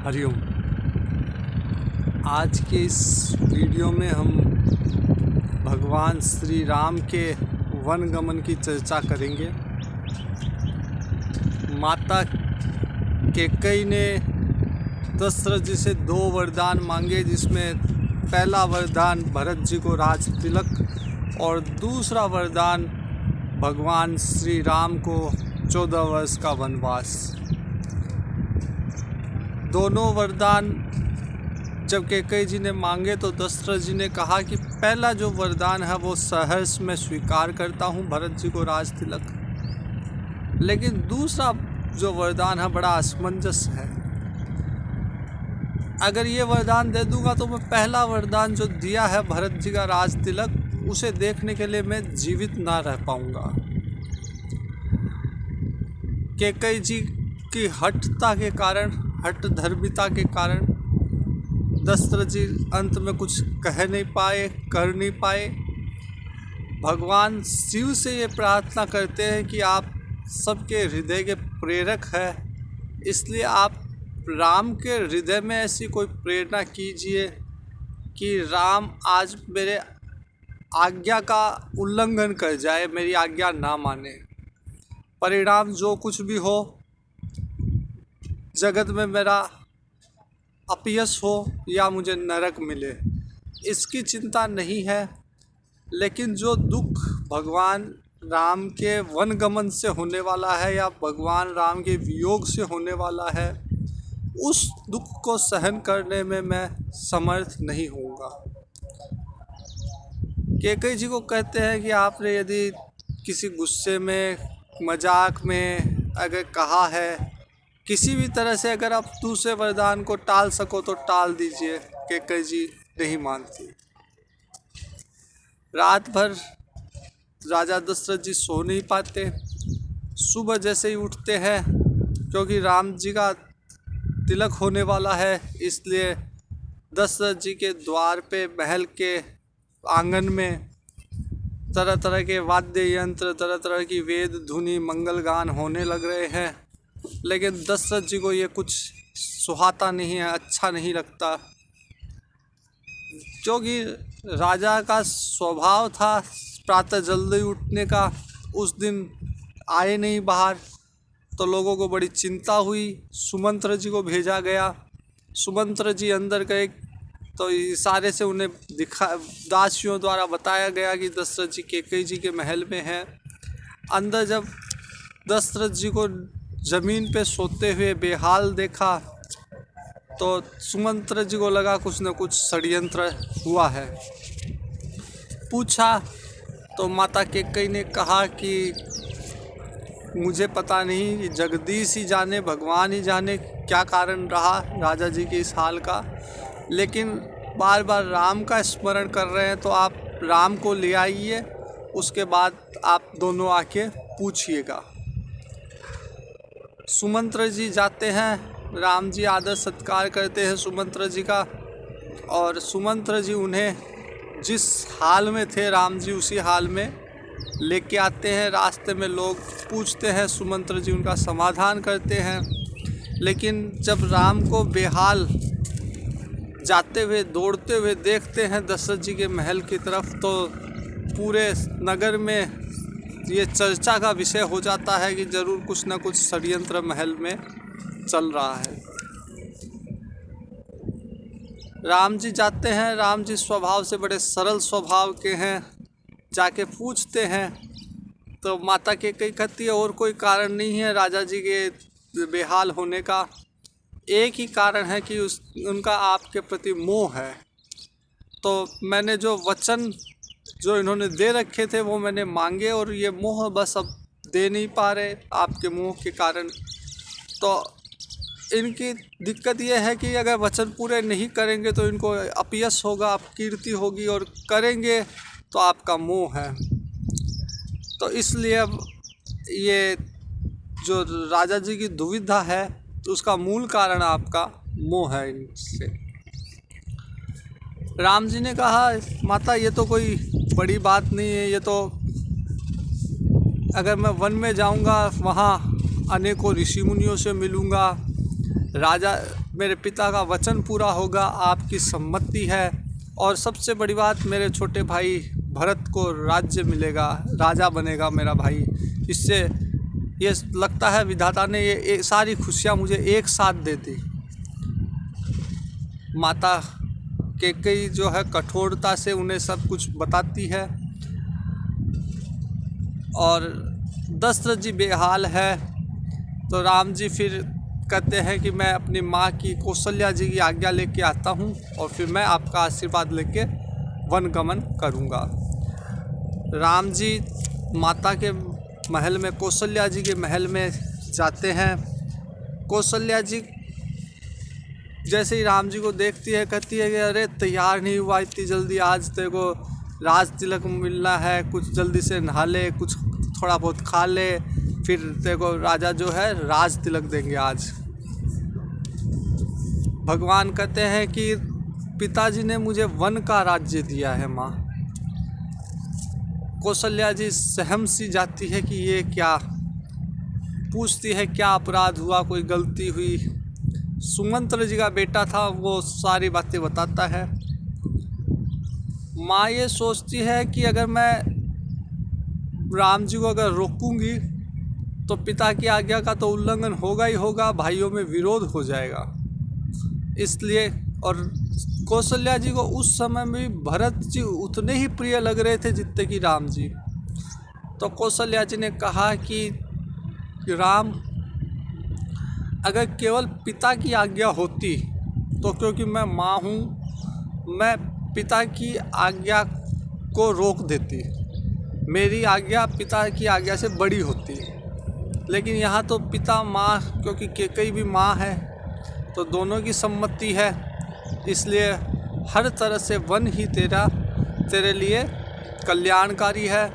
हरिओम। आज के इस वीडियो में हम भगवान श्री राम के वन गमन की चर्चा करेंगे। माता कैकेयी ने दशरथ जी से 2 वरदान मांगे, जिसमें पहला वरदान भरत जी को राज तिलक और दूसरा वरदान भगवान श्री राम को 14 वर्ष का वनवास। दोनों वरदान जब कैकेयी जी ने मांगे तो दशरथ जी ने कहा कि पहला जो वरदान है वो सहर्ष में स्वीकार करता हूँ, भरत जी को राज तिलक। लेकिन दूसरा जो वरदान है बड़ा असमंजस है। अगर ये वरदान दे दूंगा तो मैं पहला वरदान जो दिया है भरत जी का राज तिलक, उसे देखने के लिए मैं जीवित ना रह पाऊंगा। कैकेयी जी की हठता के कारण, हठ धर्मिता के कारण दशरथ जी अंत में कुछ कह नहीं पाए, कर नहीं पाए। भगवान शिव से ये प्रार्थना करते हैं कि आप सबके हृदय के प्रेरक हैं, इसलिए आप राम के हृदय में ऐसी कोई प्रेरणा कीजिए कि राम आज मेरे आज्ञा का उल्लंघन कर जाए, मेरी आज्ञा ना माने। परिणाम जो कुछ भी हो, जगत में मेरा अपयश हो या मुझे नरक मिले, इसकी चिंता नहीं है। लेकिन जो दुख भगवान राम के वनगमन से होने वाला है या भगवान राम के वियोग से होने वाला है, उस दुख को सहन करने में मैं समर्थ नहीं होऊंगा। कैकेयी जी को कहते हैं कि आपने यदि किसी गुस्से में, मजाक में अगर कहा है, किसी भी तरह से अगर आप दूसरे वरदान को टाल सको तो टाल दीजिए। कैकेयी जी नहीं मानती। रात भर राजा दशरथ जी सो नहीं पाते। सुबह जैसे ही उठते हैं, क्योंकि राम जी का तिलक होने वाला है, इसलिए दशरथ जी के द्वार पे, महल के आंगन में तरह तरह के वाद्य यंत्र, तरह तरह की वेद धुनी, मंगल गान होने लग रहे हैं। लेकिन दशरथ जी को ये कुछ सुहाता नहीं है, अच्छा नहीं लगता, क्योंकि राजा का स्वभाव था प्रातः जल्दी उठने का। उस दिन आए नहीं बाहर, तो लोगों को बड़ी चिंता हुई। सुमंत्र जी को भेजा गया। सुमंत्र जी अंदर गए तो इशारे से उन्हें दासियों द्वारा बताया गया कि दशरथ जी कैकेयी जी के महल में हैं। अंदर जब दशरथ जी को ज़मीन पे सोते हुए बेहाल देखा तो सुमंत्र जी को लगा कुछ न कुछ षड्यंत्र हुआ है। पूछा तो माता कैकेयी ने कहा कि मुझे पता नहीं, जगदीश ही जाने, भगवान ही जाने क्या कारण रहा राजा जी के इस हाल का। लेकिन बार बार राम का स्मरण कर रहे हैं, तो आप राम को ले आइए, उसके बाद आप दोनों आके पूछिएगा। सुमंत्र जी जाते हैं। राम जी आदर सत्कार करते हैं सुमंत्र जी का, और सुमंत्र जी उन्हें जिस हाल में थे राम जी, उसी हाल में लेके आते हैं। रास्ते में लोग पूछते हैं, सुमंत्र जी उनका समाधान करते हैं। लेकिन जब राम को बेहाल जाते हुए, दौड़ते हुए देखते हैं दशरथ जी के महल की तरफ, तो पूरे नगर में ये चर्चा का विषय हो जाता है कि ज़रूर कुछ न कुछ षड्यंत्र महल में चल रहा है। राम जी जाते हैं। राम जी स्वभाव से बड़े सरल स्वभाव के हैं। जाके पूछते हैं तो माता कैकेयी कहती है और कोई कारण नहीं है राजा जी के बेहाल होने का, एक ही कारण है कि उनका आपके प्रति मोह है। तो मैंने जो वचन जो इन्होंने दे रखे थे वो मैंने मांगे, और ये मोह बस अब दे नहीं पा रहे आपके मोह के कारण। तो इनकी दिक्कत ये है कि अगर वचन पूरे नहीं करेंगे तो इनको अपयश होगा, अपकीर्ति होगी, और करेंगे तो आपका मोह है। तो इसलिए अब ये जो राजा जी की दुविधा है, तो उसका मूल कारण आपका मोह है इनसे। राम जी ने कहा, माता ये तो कोई बड़ी बात नहीं है, ये तो अगर मैं वन में जाऊंगा, वहाँ अनेकों ऋषि मुनियों से मिलूंगा, राजा मेरे पिता का वचन पूरा होगा, आपकी सम्मति है। और सबसे बड़ी बात, मेरे छोटे भाई भरत को राज्य मिलेगा, राजा बनेगा मेरा भाई। इससे ये लगता है विधाता ने ये सारी खुशियाँ मुझे एक साथ दे दी। माता कैकेयी जो है कठोरता से उन्हें सब कुछ बताती है और दशरथ जी बेहाल है। तो राम जी फिर कहते हैं कि मैं अपनी माँ की कौशल्या जी की आज्ञा लेके आता हूँ और फिर मैं आपका आशीर्वाद लेके वनगमन करूँगा। राम जी माता के महल में, कौशल्या जी के महल में जाते हैं। कौशल्या जी जैसे ही राम जी को देखती है कहती है कि अरे तैयार नहीं हुआ इतनी जल्दी, आज तेरे को राज तिलक मिलना है, कुछ जल्दी से नहा ले, कुछ थोड़ा बहुत खा ले, फिर तेरे को राजा जो है राज तिलक देंगे आज। भगवान कहते हैं कि पिताजी ने मुझे वन का राज्य दिया है माँ। कौशल्या जी सहम सी जाती है कि ये क्या, पूछती है क्या अपराध हुआ, कोई गलती हुई। सुमंत्र जी का बेटा था, वो सारी बातें बताता है। माँ ये सोचती है कि अगर मैं राम जी को अगर रोकूंगी तो पिता की आज्ञा का तो उल्लंघन होगा ही होगा, भाइयों में विरोध हो जाएगा। इसलिए, और कौशल्या जी को उस समय में भरत जी उतने ही प्रिय लग रहे थे जितने कि राम जी। तो कौशल्या जी ने कहा कि राम, अगर केवल पिता की आज्ञा होती तो क्योंकि मैं माँ हूँ, मैं पिता की आज्ञा को रोक देती, मेरी आज्ञा पिता की आज्ञा से बड़ी होती। लेकिन यहाँ तो पिता माँ, क्योंकि कैकेयी भी माँ है तो दोनों की सम्मति है, इसलिए हर तरह से वन ही तेरे लिए कल्याणकारी है।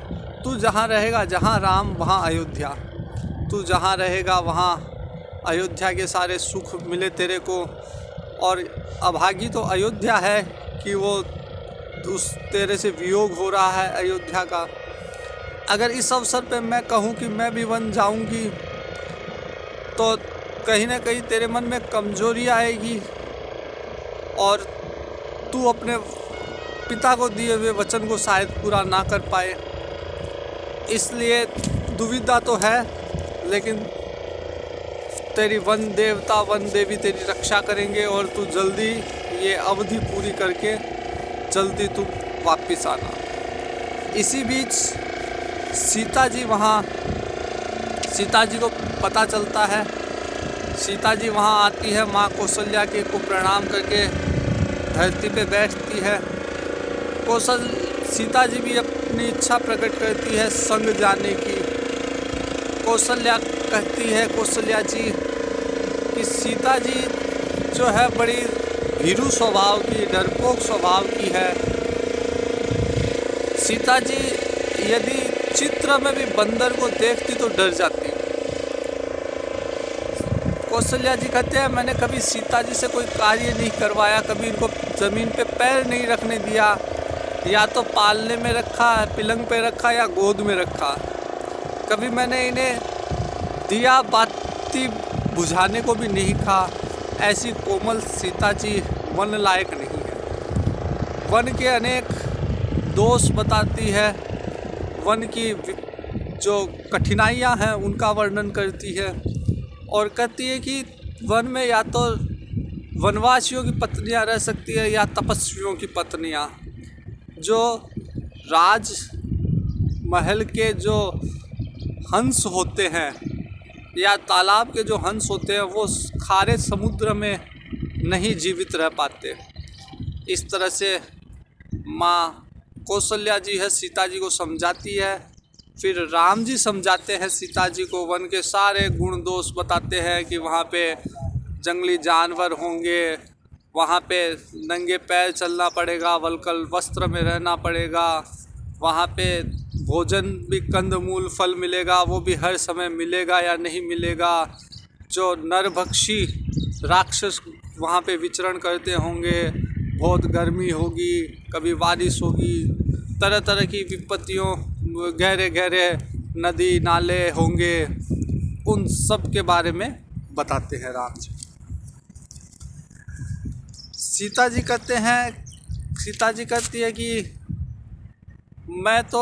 तू जहाँ रहेगा, जहाँ राम वहाँ अयोध्या, तू जहाँ रहेगा वहाँ अयोध्या के सारे सुख मिले तेरे को। और अभागी तो अयोध्या है कि वो उस तेरे से वियोग हो रहा है अयोध्या का। अगर इस अवसर पे मैं कहूँ कि मैं भी वन जाऊँगी तो कहीं ना कहीं तेरे मन में कमजोरी आएगी और तू अपने पिता को दिए हुए वचन को शायद पूरा ना कर पाए। इसलिए दुविधा तो है, लेकिन तेरी वन देवता वन देवी तेरी रक्षा करेंगे और तू जल्दी ये अवधि पूरी करके जल्दी तू वापस आना। इसी बीच सीता जी को पता चलता है, सीता जी वहाँ आती है, माँ कौशल्या के को प्रणाम करके धरती पे बैठती है। सीता जी भी अपनी इच्छा प्रकट करती है संग जाने की। कौशल्या कहती है, कौशल्या जी कि सीता जी जो है बड़ी भीरू स्वभाव की, डरपोक स्वभाव की है। सीता जी यदि चित्र में भी बंदर को देखती तो डर जाती। कौशल्या जी कहते हैं, मैंने कभी सीता जी से कोई कार्य नहीं करवाया, कभी इनको ज़मीन पे पैर नहीं रखने दिया, या तो पालने में रखा, पिलंग पे रखा या गोद में रखा। कभी मैंने इन्हें दिया बाती बुझाने को भी नहीं कहा। ऐसी कोमल सीता जी वन लायक नहीं है। वन के अनेक दोष बताती है, वन की जो कठिनाइयाँ हैं उनका वर्णन करती है और कहती है कि वन में या तो वनवासियों की पत्नियां रह सकती है या तपस्वियों की पत्नियां। जो राज महल के जो हंस होते हैं या तालाब के जो हंस होते हैं वो खारे समुद्र में नहीं जीवित रह पाते। इस तरह से माँ कौशल्या जी है सीता जी को समझाती है। फिर राम जी समझाते हैं सीता जी को, वन के सारे गुण दोष बताते हैं कि वहाँ पे जंगली जानवर होंगे, वहाँ पे नंगे पैर चलना पड़ेगा, वल्कल वस्त्र में रहना पड़ेगा, वहाँ पे भोजन भी कंदमूल फल मिलेगा, वो भी हर समय मिलेगा या नहीं मिलेगा। जो नरभक्षी राक्षस वहाँ पे विचरण करते होंगे, बहुत गर्मी होगी, कभी बारिश होगी, तरह तरह की विपत्तियों, गहरे गहरे नदी नाले होंगे, उन सब के बारे में बताते हैं राम जी। सीता जी कहती है कि मैं तो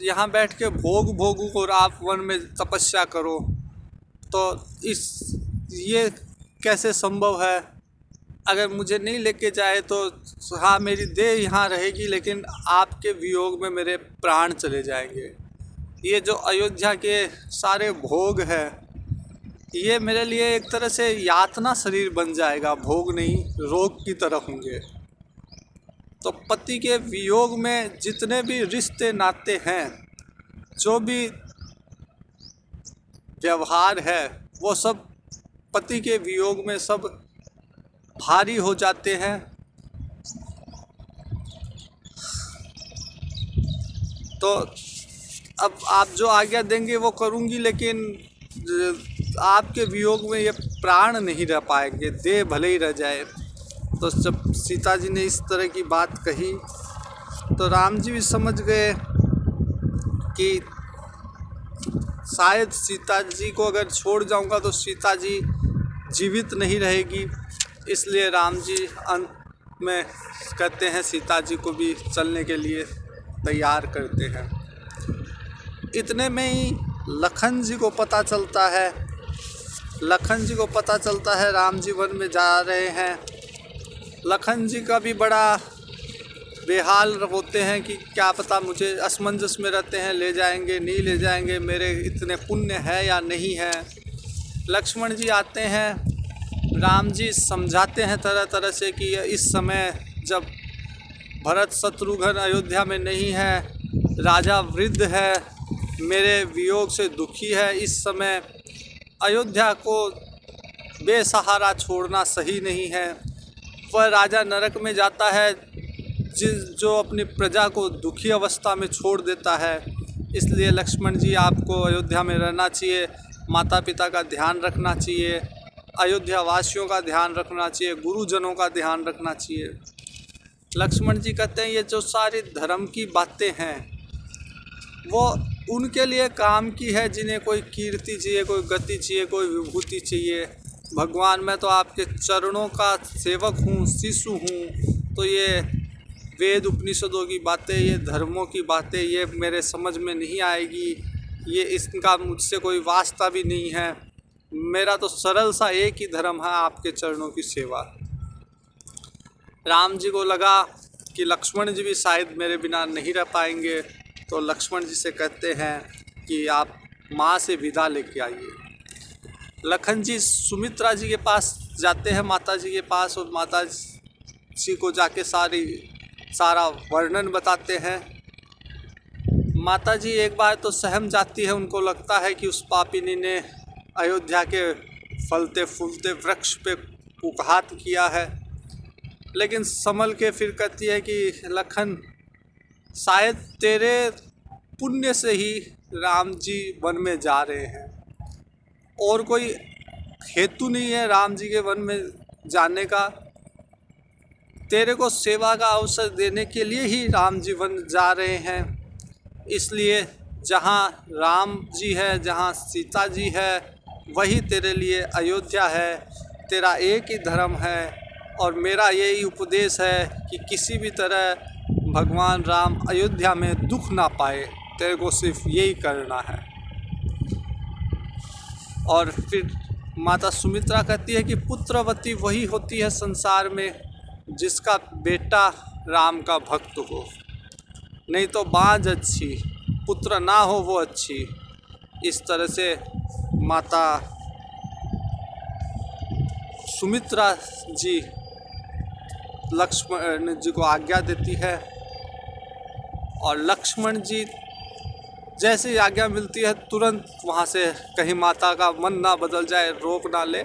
यहाँ बैठ के भोग भोगू और आप वन में तपस्या करो, तो ये कैसे संभव है? अगर मुझे नहीं लेके जाए तो हाँ मेरी देह यहाँ रहेगी, लेकिन आपके वियोग में मेरे प्राण चले जाएंगे। ये जो अयोध्या के सारे भोग है ये मेरे लिए एक तरह से यातना शरीर बन जाएगा, भोग नहीं रोग की तरह होंगे। तो पति के वियोग में जितने भी रिश्ते नाते हैं, जो भी व्यवहार है, वो सब पति के वियोग में सब भारी हो जाते हैं। तो अब आप जो आज्ञा देंगे वो करूँगी, लेकिन आपके वियोग में ये प्राण नहीं रह पाएंगे, देह भले ही रह जाए। तो जब सीता जी ने इस तरह की बात कही तो राम जी भी समझ गए कि शायद सीता जी को अगर छोड़ जाऊंगा तो सीता जी जीवित नहीं रहेगी। इसलिए राम जी अंत में कहते हैं, सीता जी को भी चलने के लिए तैयार करते हैं। इतने में ही लखन जी को पता चलता है राम जी वन में जा रहे हैं। लखन जी का भी बड़ा बेहाल होते हैं कि क्या पता, मुझे असमंजस में रहते हैं, ले जाएंगे नहीं ले जाएंगे, मेरे इतने पुण्य है या नहीं है। लक्ष्मण जी आते हैं, राम जी समझाते हैं तरह तरह से कि इस समय जब भरत शत्रुघ्न अयोध्या में नहीं है, राजा वृद्ध है, मेरे वियोग से दुखी है, इस समय अयोध्या को बेसहारा छोड़ना सही नहीं है। वह राजा नरक में जाता है जो अपनी प्रजा को दुखी अवस्था में छोड़ देता है। इसलिए लक्ष्मण जी आपको अयोध्या में रहना चाहिए, माता पिता का ध्यान रखना चाहिए, अयोध्या वासियों का ध्यान रखना चाहिए, गुरुजनों का ध्यान रखना चाहिए। लक्ष्मण जी कहते हैं ये जो सारी धर्म की बातें हैं वो उनके लिए काम की है जिन्हें कोई कीर्ति चाहिए, कोई गति चाहिए, कोई विभूति चाहिए। भगवान मैं तो आपके चरणों का सेवक हूँ, शिशु हूँ, तो ये वेद उपनिषदों की बातें, ये धर्मों की बातें, ये मेरे समझ में नहीं आएगी, ये इसका मुझसे कोई वास्ता भी नहीं है। मेरा तो सरल सा एक ही धर्म है, आपके चरणों की सेवा। राम जी को लगा कि लक्ष्मण जी भी शायद मेरे बिना नहीं रह पाएंगे, तो लक्ष्मण जी से कहते हैं कि आप माँ से विदा लेके आइए। लखन जी सुमित्रा जी के पास जाते हैं, माता जी के पास, और माता जी को जाके सारा वर्णन बताते हैं। माता जी एक बार तो सहम जाती है, उनको लगता है कि उस पापिनी ने अयोध्या के फलते फूलते वृक्ष पे कुघात किया है, लेकिन संभल के फिर कहती है कि लखन शायद तेरे पुण्य से ही राम जी वन में जा रहे हैं, और कोई हेतु नहीं है राम जी के वन में जाने का। तेरे को सेवा का अवसर देने के लिए ही राम जी वन जा रहे हैं। इसलिए जहाँ राम जी है, जहाँ सीता जी है, वही तेरे लिए अयोध्या है। तेरा एक ही धर्म है और मेरा यही उपदेश है कि किसी भी तरह भगवान राम अयोध्या में दुख ना पाए, तेरे को सिर्फ यही करना है। और फिर माता सुमित्रा कहती है कि पुत्रवती वही होती है संसार में जिसका बेटा राम का भक्त हो, नहीं तो बाँझ अच्छी, पुत्र ना हो वो अच्छी। इस तरह से माता सुमित्रा जी लक्ष्मण जी को आज्ञा देती है, और लक्ष्मण जी जैसे ही आज्ञा मिलती है तुरंत वहाँ से, कहीं माता का मन ना बदल जाए, रोक ना ले,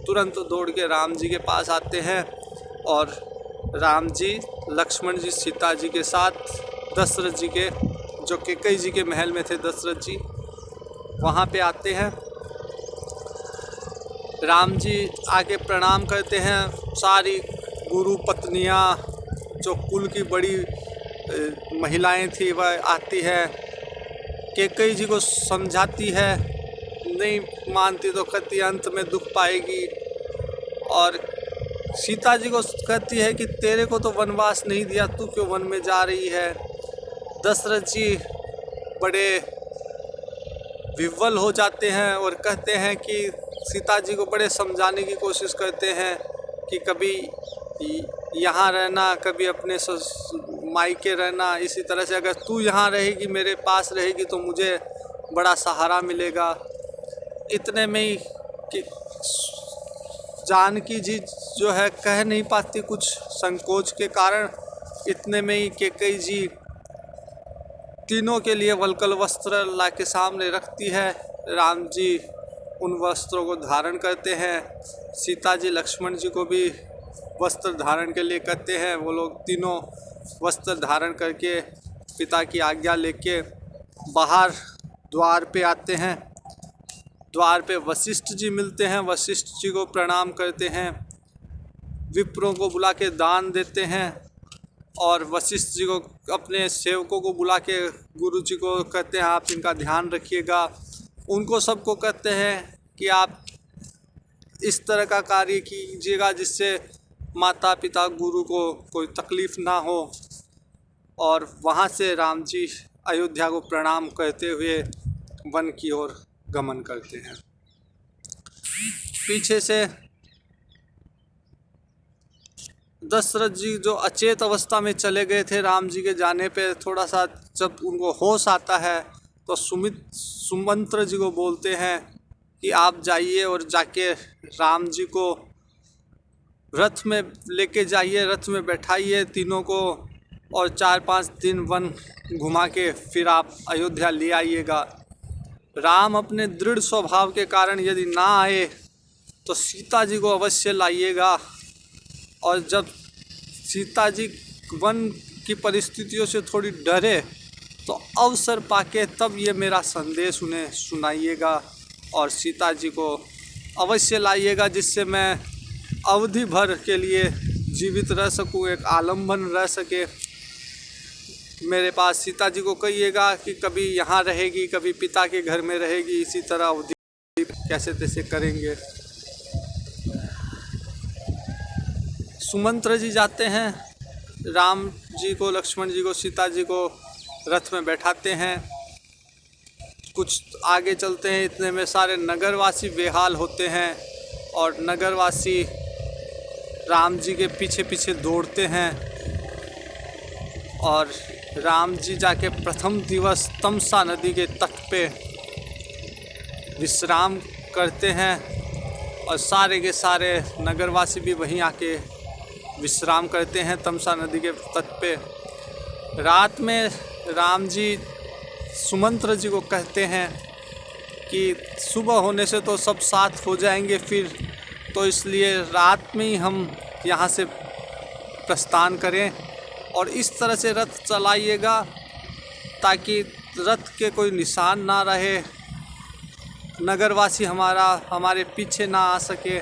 तुरंत दौड़ के राम जी के पास आते हैं। और राम जी लक्ष्मण जी सीता जी के साथ दशरथ जी के, जो कैकेयी जी के महल में थे दशरथ जी, वहाँ पे आते हैं। राम जी आके प्रणाम करते हैं। सारी गुरु पत्नियाँ, जो कुल की बड़ी महिलाएं थी, वह आती है, कैकेयी जी को समझाती है, नहीं मानती तो कहती अंत में दुख पाएगी। और सीता जी को कहती है कि तेरे को तो वनवास नहीं दिया, तू क्यों वन में जा रही है। दशरथ जी बड़े विह्वल हो जाते हैं और कहते हैं कि सीता जी को बड़े समझाने की कोशिश करते हैं कि कभी यहाँ रहना, कभी अपने मायके रहना, इसी तरह से अगर तू यहाँ रहेगी, मेरे पास रहेगी, तो मुझे बड़ा सहारा मिलेगा। इतने में ही कि जानकी जी जो है कह नहीं पाती कुछ संकोच के कारण। इतने में ही कैकेयी जी तीनों के लिए वलकल वस्त्र ला के सामने रखती है। राम जी उन वस्त्रों को धारण करते हैं। सीता जी लक्ष्मण जी को भी वस्त्र धारण के लिए कहते हैं। वो लोग तीनों वस्त्र धारण करके पिता की आज्ञा लेके बाहर द्वार पे आते हैं। द्वार पे वशिष्ठ जी मिलते हैं। वशिष्ठ जी को प्रणाम करते हैं, विप्रों को बुला के दान देते हैं और वशिष्ठ जी को अपने सेवकों को बुला के गुरु जी को कहते हैं आप इनका ध्यान रखिएगा। उनको सबको कहते हैं कि आप इस तरह का कार्य कीजिएगा जिससे माता पिता गुरु को कोई तकलीफ़ ना हो। और वहाँ से राम जी अयोध्या को प्रणाम करते हुए वन की ओर गमन करते हैं। पीछे से दशरथ जी जो अचेत अवस्था में चले गए थे, राम जी के जाने पे थोड़ा सा जब उनको होश आता है तो सुमंत्र जी को बोलते हैं कि आप जाइए और जाके राम जी को रथ में लेके जाइए, रथ में बैठाइए तीनों को और 4-5 दिन वन घुमा के फिर आप अयोध्या ले आइएगा। राम अपने दृढ़ स्वभाव के कारण यदि ना आए तो सीता जी को अवश्य लाइएगा। और जब सीता जी वन की परिस्थितियों से थोड़ी डरे तो अवसर पाके तब ये मेरा संदेश उन्हें सुनाइएगा और सीता जी को अवश्य लाइएगा, जिससे मैं अवधि भर के लिए जीवित रह सकूं, एक आलम्बन रह सके मेरे पास। सीता जी को कहिएगा कि कभी यहाँ रहेगी, कभी पिता के घर में रहेगी, इसी तरह अवधि कैसे तैसे करेंगे। सुमंत्र जी जाते हैं, राम जी को, लक्ष्मण जी को, सीता जी को रथ में बैठाते हैं। कुछ आगे चलते हैं, इतने में सारे नगरवासी बेहाल होते हैं और नगरवासी राम जी के पीछे पीछे दौड़ते हैं। और राम जी जाके प्रथम दिवस तमसा नदी के तट पे विश्राम करते हैं और सारे के सारे नगरवासी भी वहीं आके विश्राम करते हैं तमसा नदी के तट पे। रात में राम जी सुमंत्र जी को कहते हैं कि सुबह होने से तो सब साथ हो जाएंगे फिर, तो इसलिए रात में ही हम यहाँ से प्रस्थान करें और इस तरह से रथ चलाइएगा ताकि रथ के कोई निशान ना रहे, नगरवासी हमारे पीछे ना आ सके।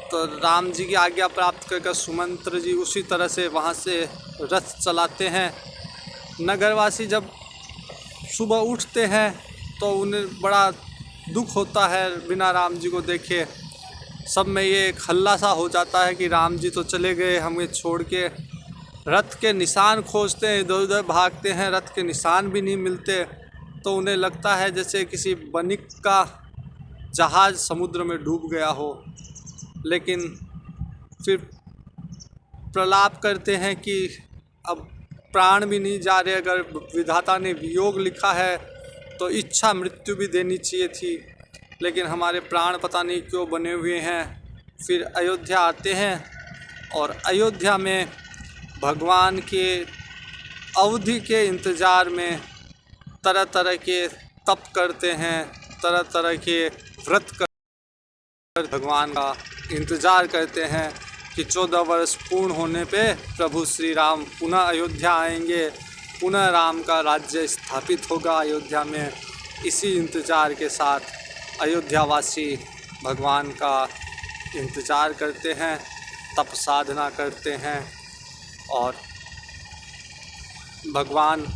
तो राम जी की आज्ञा प्राप्त कर सुमंत्र जी उसी तरह से वहाँ से रथ चलाते हैं। नगरवासी जब सुबह उठते हैं तो उन्हें बड़ा दुख होता है बिना राम जी को देखे। सब में ये एक हल्ला सा हो जाता है कि राम जी तो चले गए हमें छोड़ के। रथ के निशान खोजते हैं, इधर उधर भागते हैं, रथ के निशान भी नहीं मिलते। तो उन्हें लगता है जैसे किसी वणिक का जहाज़ समुद्र में डूब गया हो। लेकिन फिर प्रलाप करते हैं कि अब प्राण भी नहीं जा रहे, अगर विधाता ने वियोग लिखा है तो इच्छा मृत्यु भी देनी चाहिए थी, लेकिन हमारे प्राण पता नहीं क्यों बने हुए हैं। फिर अयोध्या आते हैं और अयोध्या में भगवान के अवधि के इंतज़ार में तरह तरह के तप करते हैं, तरह तरह के व्रत कर भगवान का इंतज़ार करते हैं कि 14 वर्ष पूर्ण होने पे प्रभु श्री राम पुनः अयोध्या आएंगे, पुनः राम का राज्य स्थापित होगा अयोध्या में। इसी इंतज़ार के साथ अयोध्यावासी भगवान का इंतज़ार करते हैं, तप साधना करते हैं और भगवान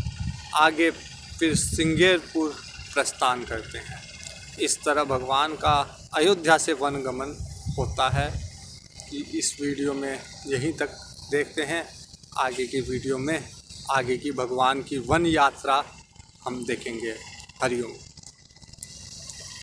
आगे फिर सिंगेरपुर प्रस्थान करते हैं। इस तरह भगवान का अयोध्या से वनगमन होता है। कि इस वीडियो में यहीं तक देखते हैं। आगे की वीडियो में आगे की भगवान की वन यात्रा हम देखेंगे। हरिओम।